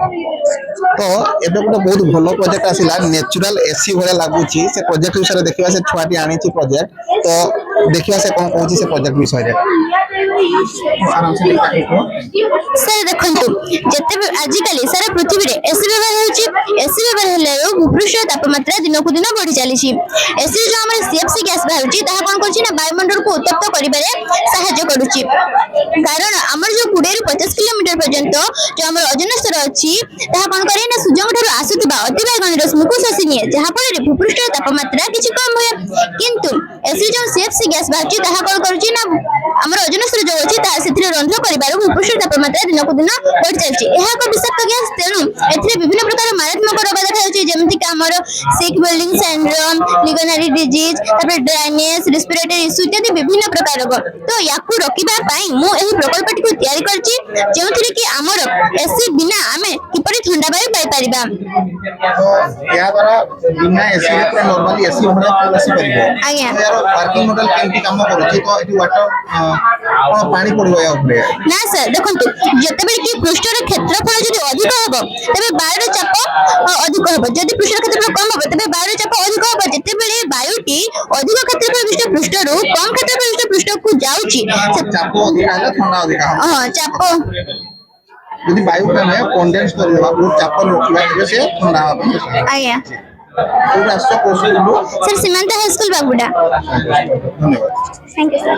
तो एबे गोटे बहुत भल प्रोजेक्ट आसिला नेचुरल एसी भाया लगुच से प्रोजेक्ट विषय देखा से छुआटी आनी प्रोजेक्ट तो देखिए से कौन कौन से प्रोजेक्ट विषय सर देखंतु जते आजिकली सारा पृथ्वी रे एसी व्यवहार होची एसी व्यवहार हेले भूपृष्ठ तापमात्रा दिन को दिन बढ़ी चलीछि एसी जो हमर सीएफसी गैस बाहरची ताहा कोन करछि ना वायुमंडल को उत्तप्त करिबारे सहायता करूछि कारण हमर जो 20 रु 50 किलोमीटर पर्यंत जो हमर ओजोन स्तर अछि ताहा कोन करे ना सूर्य ठारू आसुतबा अतिबागन रश्मि को शोषि निए जहा फल भूपृष्ठ तापमात्रा किछि कम होय किंतु एसी जो सीएफसी गैस बाहरची ताहा कोन करछि ना हमर ओजोन स्तर जो अछि ता सेथिरे रंध्र करिबार भूपृष्ठ तापमात्रा दिन को दिन बढ़ी चलछि एहा को विषाक्त गैस तेनु एथिरे विभिन्न प्रकार मारात्मक रोग देखा जाउछि जेमति कि हमर सिक बिल्डिंग सिंड्रोम लिगोनरी डिजीज तापर ड्राइनेस रेस्पिरेटरी इश्यू इत्यादि विभिन्न प्रकार रोग तो याकू रोकिबा पई मु एही प्रकल्पटी को तयारी करछि जेउथिरे कि हमर एसी बिना हमें किपरि ठंडा वायु पाई परिबा तो या द्वारा बिना एसी रे पूरा नॉर्मली एसी होना एसी परिबो आज्ञा यार पार्किंग मॉडल केमति काम करूछि तो एटी वाटर कोन पानी पड़िबो या ऊपर ना सर देखंतु जतेबेले कि पृष्ठर क्षेत्रफल जदि अधिक हबो तबे वायुर चाप अधिक हबो जदि पृष्ठर क्षेत्रफल कम हबो तबे वायुर चाप अधिक हबो जतेबेले वायुटी अधिक क्षेत्रफल विशिष्ट पृष्ठरू कम क्षेत्रफल विशिष्ट पृष्ठ को जाउची चाप अधिक आले ठंडा अधिक हां चाप यदि वायु का में कंडेंस कर देबा बहुत चाप रोकिबा से ठंडा हबो आज्ञा पूरा सब कोशिश सर सीमांत हाई स्कूल बागुडा धन्यवाद थैंक यू सर